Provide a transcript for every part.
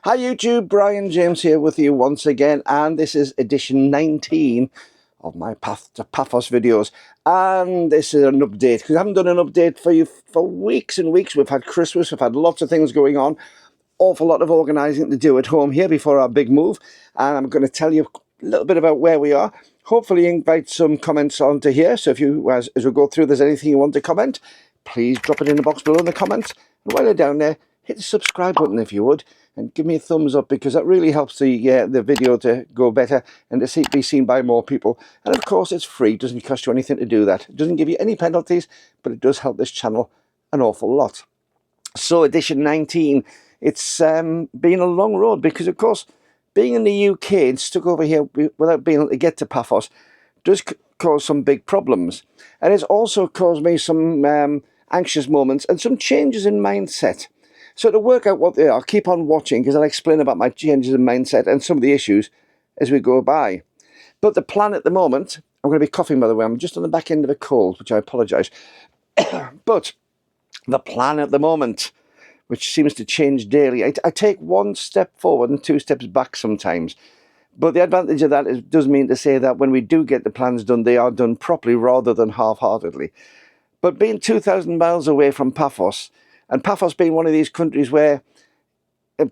Hi YouTube, Brian James here with you once again, and this is edition 19 of my Path to Paphos videos. And this is an update, because I haven't done an update for you for weeks and weeks. We've had Christmas, we've had lots of things going on, awful lot of organising to do at home here before our big move, and I'm going to tell you a little bit about where we are. Hopefully invite some comments onto here, so if you, as we go through, there's anything you want to comment, please drop it in the box below in the comments. And while you're down there, hit the subscribe button if you would, and give me a thumbs up, because that really helps the video to go better and to be seen by more people. And of course, it's free, it doesn't cost you anything to do that. It doesn't give you any penalties, but it does help this channel an awful lot. So edition 19, it's been a long road, because of course, being in the UK and stuck over here without being able to get to Paphos does cause some big problems. And it's also caused me some anxious moments and some changes in mindset. So to work out what they are, keep on watching, because I'll explain about my changes in mindset and some of the issues as we go by. But the plan at the moment, I'm going to be coughing by the way, I'm just on the back end of a cold, which I apologise. But the plan at the moment, which seems to change daily, I take one step forward and two steps back sometimes. But the advantage of that does mean to say that when we do get the plans done, they are done properly rather than half-heartedly. But being 2,000 miles away from Paphos, and Paphos being one of these countries where,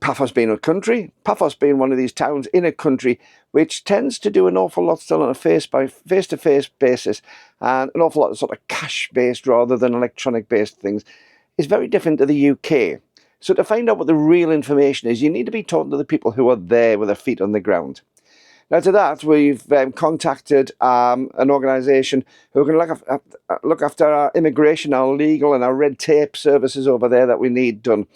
Paphos being a country, Paphos being one of these towns in a country which tends to do an awful lot still on a face-to-face basis, and an awful lot of sort of cash-based rather than electronic-based things, is very different to the UK. So to find out what the real information is, you need to be talking to the people who are there with their feet on the ground. Now to that, we've contacted an organisation who are going to look after our immigration, our legal and our red tape services over there that we need done.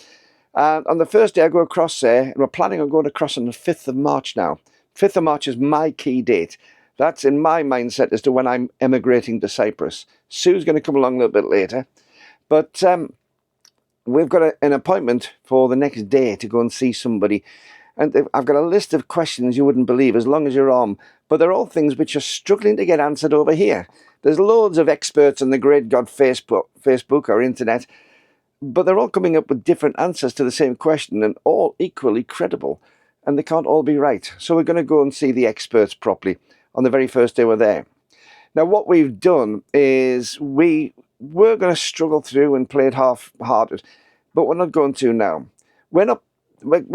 And on the first day I go across there, and we're planning on going across on the 5th of March now. 5th of March is my key date. That's in my mindset as to when I'm emigrating to Cyprus. Sue's going to come along a little bit later. But we've got an appointment for the next day to go and see somebody. And I've got a list of questions you wouldn't believe as long as you're on. But they're all things which are struggling to get answered over here. There's loads of experts on the great God Facebook or internet. But they're all coming up with different answers to the same question and all equally credible. And they can't all be right. So we're going to go and see the experts properly on the very first day we're there. Now what we've done is we're going to struggle through and play it half-hearted. But we're not going to now. We're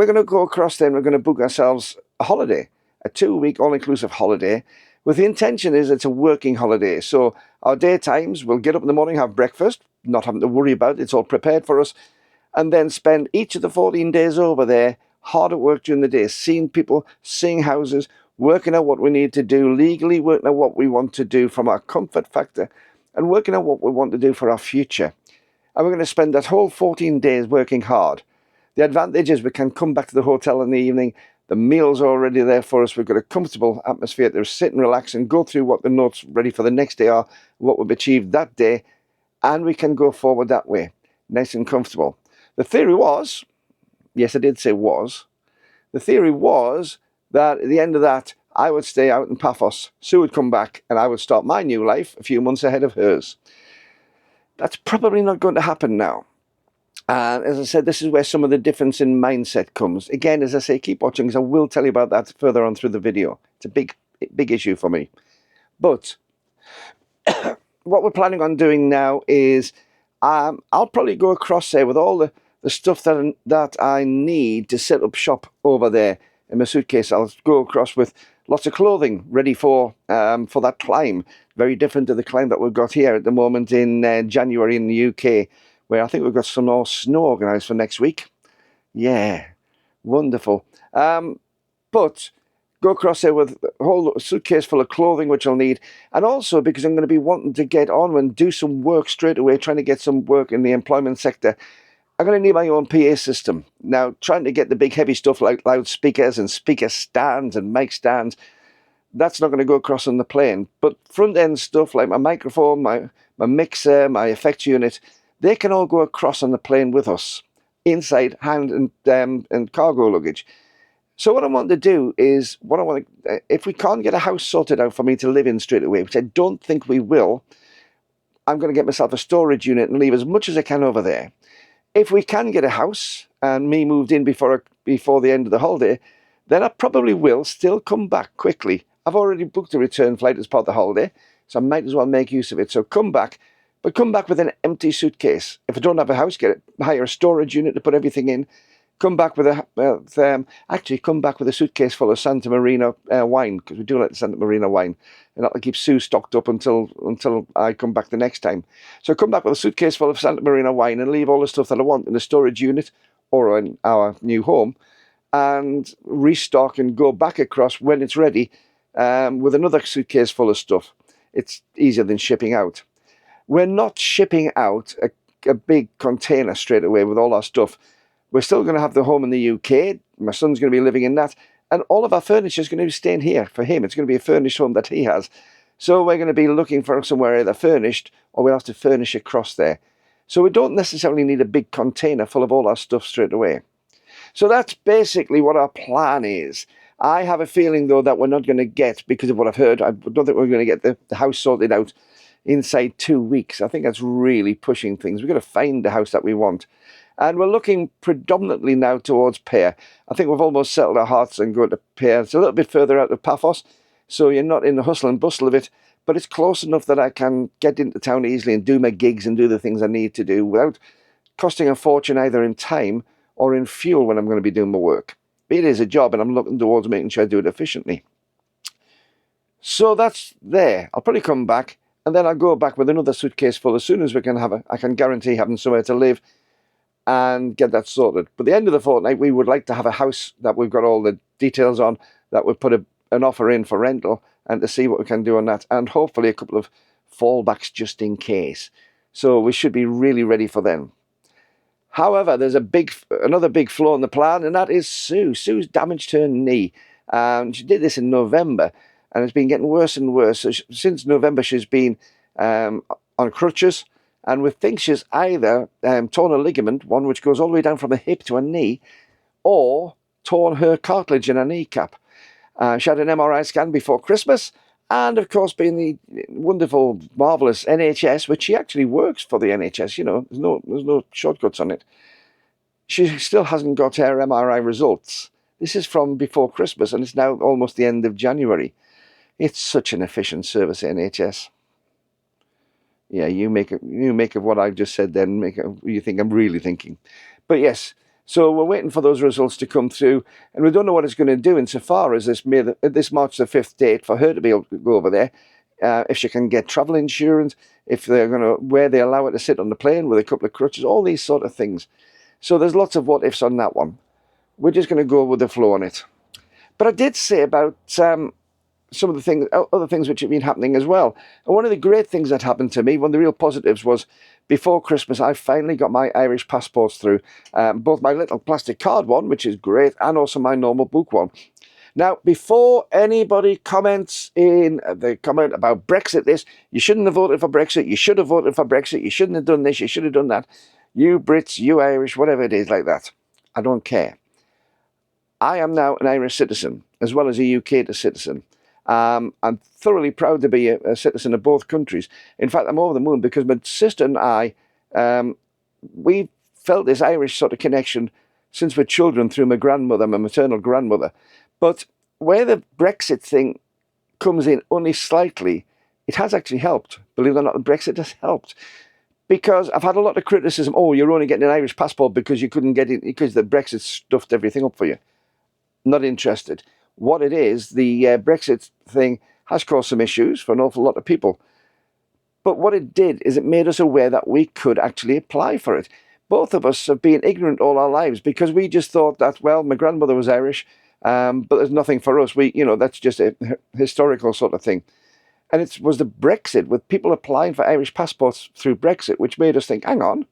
going to go across there and we're going to book ourselves a holiday, a 2-week all-inclusive holiday, with the intention is it's a working holiday. So our daytimes, we'll get up in the morning, have breakfast, not having to worry about it, it's all prepared for us, and then spend each of the 14 days over there hard at work during the day, seeing people, seeing houses, working out what we need to do legally, working out what we want to do from our comfort factor, and working out what we want to do for our future. And we're going to spend that whole 14 days working hard. The advantage is we can come back to the hotel in the evening. The meals are already there for us. We've got a comfortable atmosphere to sit and relax and go through what the notes ready for the next day are, what we've achieved that day, and we can go forward that way, nice and comfortable. The theory was, yes, I did say was, the theory was that at the end of that, I would stay out in Paphos, Sue would come back, and I would start my new life a few months ahead of hers. That's probably not going to happen now. And as I said, this is where some of the difference in mindset comes. Again, as I say, keep watching, because I will tell you about that further on through the video. It's a big issue for me. But what we're planning on doing now is I'll probably go across there with all the stuff that I need to set up shop over there in my suitcase. I'll go across with lots of clothing ready for that climb. Very different to the climb that we've got here at the moment in January in the UK, where I think we've got some more snow organised for next week. Yeah, wonderful. But go across there with a whole suitcase full of clothing, which I'll need. And also because I'm going to be wanting to get on and do some work straight away, trying to get some work in the employment sector, I'm going to need my own PA system. Now, trying to get the big heavy stuff like loudspeakers and speaker stands and mic stands, that's not going to go across on the plane. But front-end stuff like my microphone, my mixer, my effects unit, they can all go across on the plane with us, inside hand and cargo luggage. So what I want to do is, if we can't get a house sorted out for me to live in straight away, which I don't think we will, I'm going to get myself a storage unit and leave as much as I can over there. If we can get a house and me moved in before before the end of the holiday, then I probably will still come back quickly. I've already booked a return flight as part of the holiday, so I might as well make use of it. So come back, but come back with an empty suitcase. If I don't have a house, hire a storage unit to put everything in. Come back with actually come back with a suitcase full of Santa Marina wine, because we do like the Santa Marina wine, and that'll keep Sue stocked up until I come back the next time. So come back with a suitcase full of Santa Marina wine and leave all the stuff that I want in the storage unit or in our new home, and restock and go back across when it's ready with another suitcase full of stuff. It's easier than shipping out. We're not shipping out a big container straight away with all our stuff. We're still going to have the home in the UK. My son's going to be living in that. And all of our furniture is going to be staying here for him. It's going to be a furnished home that he has. So we're going to be looking for somewhere either furnished or we'll have to furnish across there. So we don't necessarily need a big container full of all our stuff straight away. So that's basically what our plan is. I have a feeling, though, that we're not going to get, because of what I've heard, I don't think we're going to get the house sorted out inside 2 weeks. I think that's really pushing things. We've got to find the house that we want. And we're looking predominantly now towards Pair. I think we've almost settled our hearts and going to Pair. It's a little bit further out of Paphos, so you're not in the hustle and bustle of it, but it's close enough that I can get into town easily and do my gigs and do the things I need to do without costing a fortune either in time or in fuel when I'm going to be doing my work. It is a job, and I'm looking towards making sure I do it efficiently. So that's there. I'll probably come back, and then I'll go back with another suitcase full as soon as we can have I can guarantee having somewhere to live and get that sorted. But at the end of the fortnight, we would like to have a house that we've got all the details on, that we've put an offer in for rental, and to see what we can do on that, and hopefully a couple of fallbacks just in case. So we should be really ready for them. However, there's another big flaw in the plan, and that is Sue. Sue's damaged her knee. She did this in November, and it's been getting worse and worse. So since November, she's been on crutches, and we think she's either torn a ligament, one which goes all the way down from the hip to her knee, or torn her cartilage in her kneecap. She had an MRI scan before Christmas, and of course, being the wonderful, marvellous NHS, which she actually works for the NHS, you know, there's no shortcuts on it. She still hasn't got her MRI results. This is from before Christmas, and it's now almost the end of January. It's such an efficient service, NHS. Yeah, you make of what I've just said, then make of you think I'm really thinking. But yes, so we're waiting for those results to come through, and we don't know what it's going to do insofar as this March the 5th date for her to be able to go over there, if she can get travel insurance, if they're going to, where they allow her to sit on the plane with a couple of crutches, all these sort of things. So there's lots of what ifs on that one. We're just going to go with the flow on it. But I did say about some of the things, other things which have been happening as well. And one of the great things that happened to me, one of the real positives, was before Christmas, I finally got my Irish passports through. Both my little plastic card one, which is great, and also my normal book one. Now, before anybody comments in the comment about Brexit this, you shouldn't have voted for Brexit, you should have voted for Brexit, you shouldn't have done this, you should have done that. You Brits, you Irish, whatever it is like that. I don't care. I am now an Irish citizen, as well as a UK citizen. I'm thoroughly proud to be a citizen of both countries. In fact, I'm over the moon because my sister and I, we felt this Irish sort of connection since we're children through my grandmother, my maternal grandmother. But where the Brexit thing comes in only slightly, it has actually helped. Believe it or not, the Brexit has helped. Because I've had a lot of criticism, oh, you're only getting an Irish passport because you couldn't get it, because the Brexit stuffed everything up for you. Not interested. What it is, the Brexit thing has caused some issues for an awful lot of people. But what it did is it made us aware that we could actually apply for it. Both of us have been ignorant all our lives because we just thought that, well, my grandmother was Irish, but there's nothing for us. That's just a historical sort of thing. And it was the Brexit, with people applying for Irish passports through Brexit, which made us think, hang on,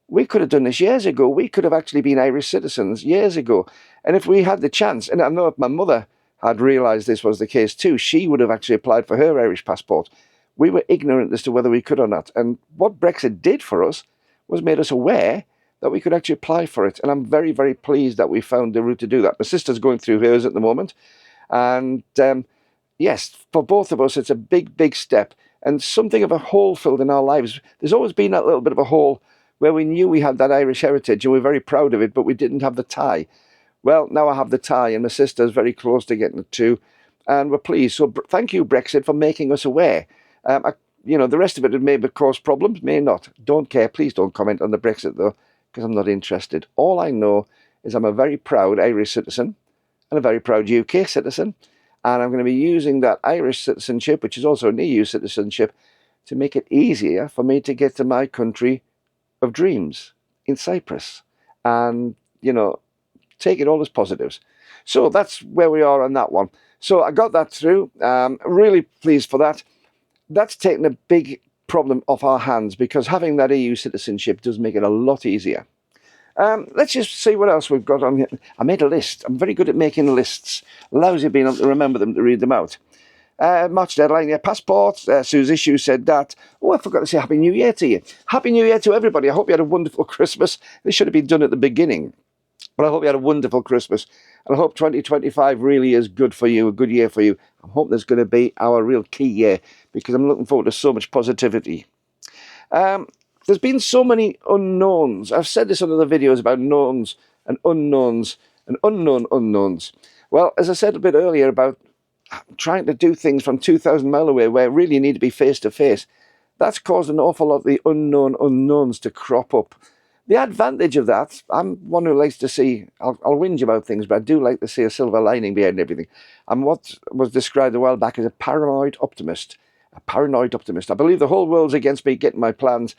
we could have done this years ago. We could have actually been Irish citizens years ago. And if we had the chance, and I know if my mother had realised this was the case too, she would have actually applied for her Irish passport. We were ignorant as to whether we could or not. And what Brexit did for us was made us aware that we could actually apply for it. And I'm very, very pleased that we found the route to do that. My sister's going through hers at the moment. And yes, for both of us, it's a big, big step and something of a hole filled in our lives. There's always been that little bit of a hole where we knew we had that Irish heritage and we were very proud of it, but we didn't have the tie. Well, now I have the tie, and my sister's very close to getting it too, and we're pleased. So thank you, Brexit, for making us aware. The rest of it may cause problems, may not. Don't care. Please don't comment on the Brexit, though, because I'm not interested. All I know is I'm a very proud Irish citizen and a very proud UK citizen, and I'm going to be using that Irish citizenship, which is also an EU citizenship, to make it easier for me to get to my country of dreams in Cyprus. And, take it all as positives. So that's where we are on that one. So I got that through. Really pleased for that. That's taken a big problem off our hands, because having that EU citizenship does make it a lot easier. Let's just see what else we've got on here. I made a list. I'm very good at making lists. Lousy being able to remember them, to read them out. March deadline, yeah, passport. Sue's issue said that. Oh, I forgot to say Happy New Year to you. Happy New Year to everybody. I hope you had a wonderful Christmas. This should have been done at the beginning. But I hope you had a wonderful Christmas. And I hope 2025 really is good for you, a good year for you. I hope there's going to be our real key year, because I'm looking forward to so much positivity. There's been so many unknowns. I've said this on other videos about knowns and unknowns and unknown unknowns. Well, as I said a bit earlier about trying to do things from 2,000 miles away where really you need to be face to face, that's caused an awful lot of the unknown unknowns to crop up. The advantage of that, I'm one who likes to see, I'll whinge about things, but I do like to see a silver lining behind everything. I'm what was described a while back as a paranoid optimist. A paranoid optimist. I believe the whole world's against me getting my plans,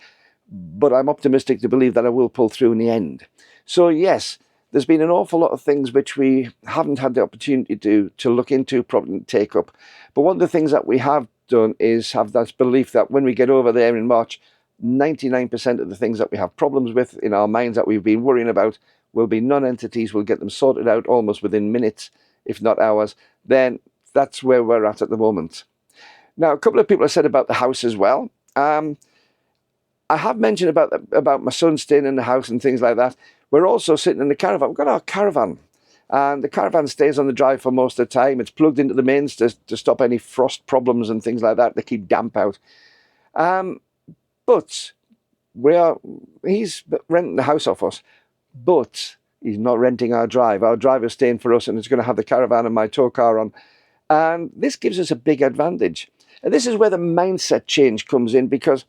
but I'm optimistic to believe that I will pull through in the end. So yes, there's been an awful lot of things which we haven't had the opportunity to look into, probably take up. But one of the things that we have done is have that belief that when we get over there in March, 99% of the things that we have problems with in our minds that we've been worrying about will be non-entities. We'll get them sorted out almost within minutes, if not hours. Then that's where we're at the moment. Now, a couple of people have said about the house as well. I have mentioned about my son staying in the house and things like that. We're also sitting in the caravan. We've got our caravan, and the caravan stays on the drive for most of the time. It's plugged into the mains to stop any frost problems and things like that. They keep damp out. But he's renting the house off us, but he's not renting our drive. Our drive is staying for us, and it's going to have the caravan and my tow car on. And this gives us a big advantage. And this is where the mindset change comes in, because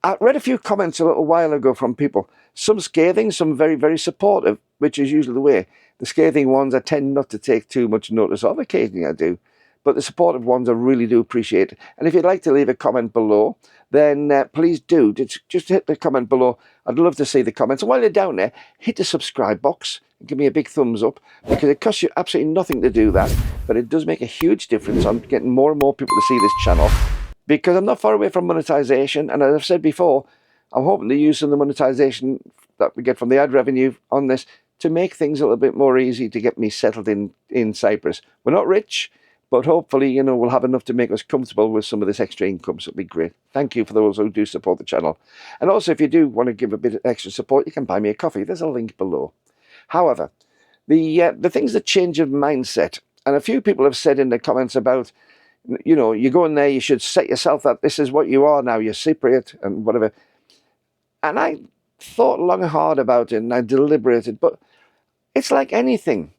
I read a few comments a little while ago from people, some scathing, some very, very supportive, which is usually the way. The scathing ones I tend not to take too much notice of. Occasionally I do. But the supportive ones I really do appreciate. And if you'd like to leave a comment below, then please do. Just hit the comment below. I'd love to see the comments. And while you're down there, hit the subscribe box and give me a big thumbs up, because it costs you absolutely nothing to do that. But it does make a huge difference on getting more and more people to see this channel, because I'm not far away from monetization. And as I've said before, I'm hoping to use some of the monetization that we get from the ad revenue on this to make things a little bit more easy to get me settled in Cyprus. We're not rich, but hopefully, we'll have enough to make us comfortable with some of this extra income, so it'll be great. Thank you for those who do support the channel. And also, if you do want to give a bit of extra support, you can buy me a coffee. There's a link below. However, the things that change of mindset, and a few people have said in the comments about, you go in there, you should set yourself that this is what you are now, you're Cypriot and whatever. And I thought long and hard about it, and I deliberated, but it's like anything.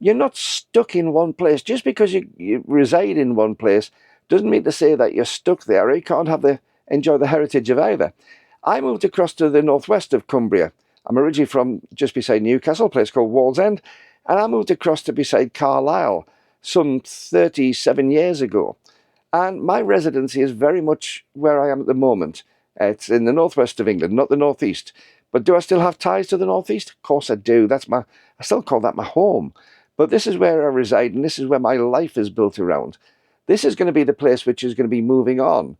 You're not stuck in one place. Just because you reside in one place doesn't mean to say that you're stuck there, or you can't enjoy the heritage of either. I moved across to the northwest of Cumbria. I'm originally from just beside Newcastle, a place called Wallsend, and I moved across to beside Carlisle some 37 years ago. And my residency is very much where I am at the moment. It's in the northwest of England, not the northeast. But do I still have ties to the northeast? Of course I do. I still call that my home. But this is where I reside, and this is where my life is built around. This is going to be the place which is going to be moving on.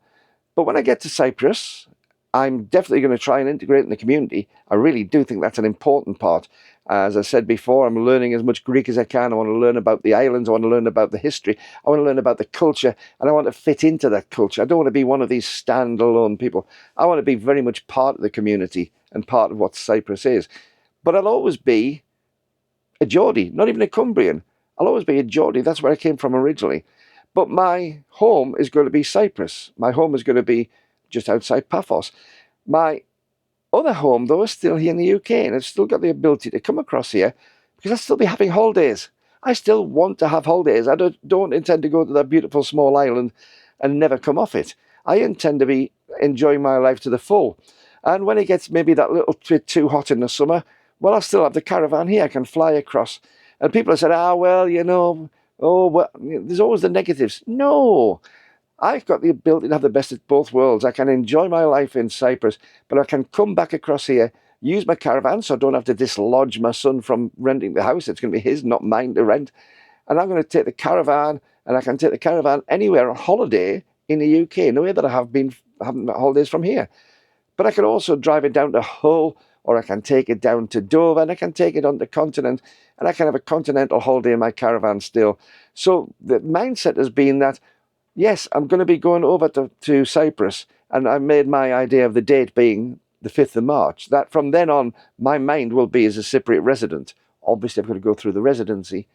But when I get to Cyprus, I'm definitely going to try and integrate in the community. I really do think that's an important part. As I said before, I'm learning as much Greek as I can. I want to learn about the islands. I want to learn about the history. I want to learn about the culture, and I want to fit into that culture. I don't want to be one of these standalone people. I want to be very much part of the community and part of what Cyprus is. But I'll always be a Geordie, not even a Cumbrian. I'll always be a Geordie. That's where I came from originally. But my home is going to be Cyprus. My home is going to be just outside Paphos. My other home, though, is still here in the UK, and I've still got the ability to come across here because I'll still be having holidays. I still want to have holidays. I don't intend to go to that beautiful small island and never come off it. I intend to be enjoying my life to the full. And when it gets maybe that little bit too hot in the summer, well, I'll still have the caravan here. I can fly across. And people have said, well, oh, well, there's always the negatives. No, I've got the ability to have the best of both worlds. I can enjoy my life in Cyprus, but I can come back across here, use my caravan so I don't have to dislodge my son from renting the house. It's going to be his, not mine, to rent. And I'm going to take the caravan, and I can take the caravan anywhere on holiday in the UK, no way that I have been having holidays from here. But I can also drive it down to Hull, or I can take it down to Dover, and I can take it on the continent, and I can have a continental holiday in my caravan still. So the mindset has been that, yes, I'm going to be going over to Cyprus, and I made my idea of the date being the 5th of March. That from then on, my mind will be as a Cypriot resident. Obviously, I've got to go through the residency.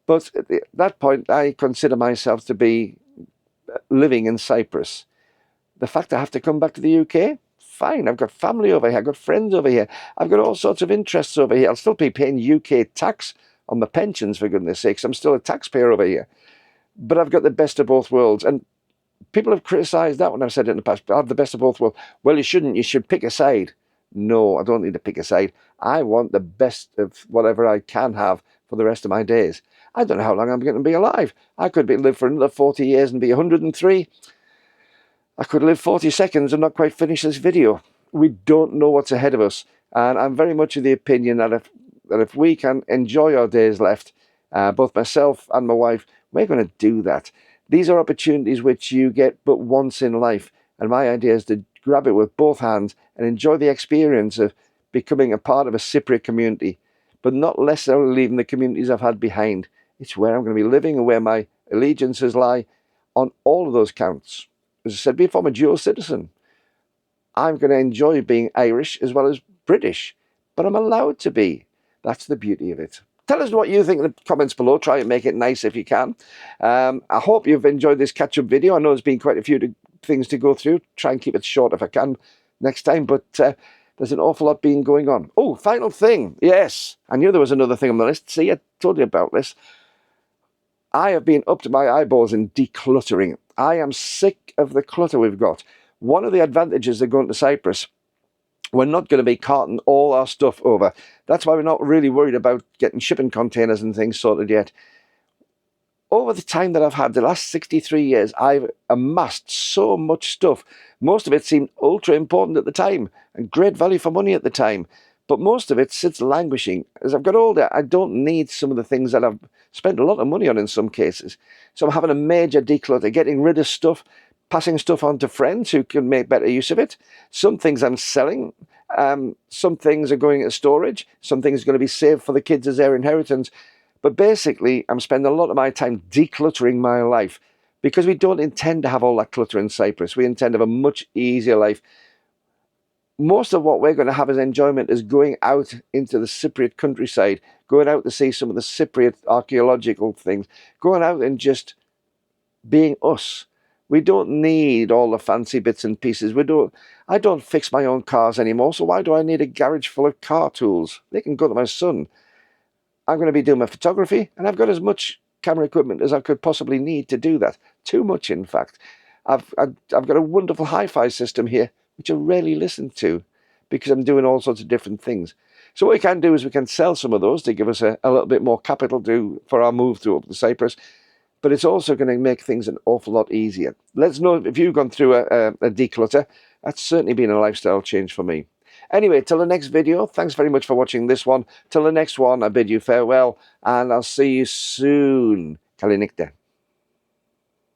But at that point, I consider myself to be living in Cyprus. The fact I have to come back to the UK, fine. I've got family over here. I've got friends over here. I've got all sorts of interests over here. I'll still be paying UK tax on my pensions, for goodness sakes. I'm still a taxpayer over here. But I've got the best of both worlds. And people have criticised that when I've said it in the past. I have the best of both worlds. Well, you shouldn't. You should pick a side. No, I don't need to pick a side. I want the best of whatever I can have for the rest of my days. I don't know how long I'm going to be alive. I could live for another 40 years and be 103. I could live 40 seconds and not quite finish this video. We don't know what's ahead of us. And I'm very much of the opinion that if we can enjoy our days left, both myself and my wife, we're going to do that. These are opportunities which you get but once in life. And my idea is to grab it with both hands and enjoy the experience of becoming a part of a Cypriot community, but not necessarily leaving the communities I've had behind. It's where I'm going to be living and where my allegiances lie on all of those counts. As I said before, I'm a dual citizen. I'm going to enjoy being Irish as well as British, but I'm allowed to be. That's the beauty of it. Tell us what you think in the comments below. Try and make it nice if you can. I hope you've enjoyed this catch-up video. I know there's been quite a few things to go through. Try and keep it short if I can next time, but there's an awful lot being going on. Oh, final thing. Yes, I knew there was another thing on the list. See, I told you about this. I have been up to my eyeballs in decluttering. I am sick of the clutter we've got. One of the advantages of going to Cyprus, we're not going to be carting all our stuff over. That's why we're not really worried about getting shipping containers and things sorted yet. Over the time that I've had, the last 63 years, I've amassed so much stuff. Most of it seemed ultra important at the time and great value for money at the time. But most of it sits languishing. As I've got older, I don't need some of the things that I've spent a lot of money on in some cases. So I'm having a major declutter, getting rid of stuff, passing stuff on to friends who can make better use of it. Some things I'm selling. Some things are going into storage. Some things are going to be saved for the kids as their inheritance. But basically, I'm spending a lot of my time decluttering my life because we don't intend to have all that clutter in Cyprus. We intend to have a much easier life. Most of what we're going to have as enjoyment is going out into the Cypriot countryside, going out to see some of the Cypriot archaeological things, going out and just being us. We don't need all the fancy bits and pieces. I don't fix my own cars anymore, so why do I need a garage full of car tools? They can go to my son. I'm going to be doing my photography, and I've got as much camera equipment as I could possibly need to do that. Too much, in fact. I've got a wonderful hi-fi system here, which I rarely listen to because I'm doing all sorts of different things. So what we can do is we can sell some of those to give us a little bit more capital for our move to up to Cyprus. But it's also going to make things an awful lot easier. Let's know if you've gone through a declutter. That's certainly been a lifestyle change for me. Anyway, till the next video, thanks very much for watching this one. Till the next one, I bid you farewell, and I'll see you soon. Kalinikte.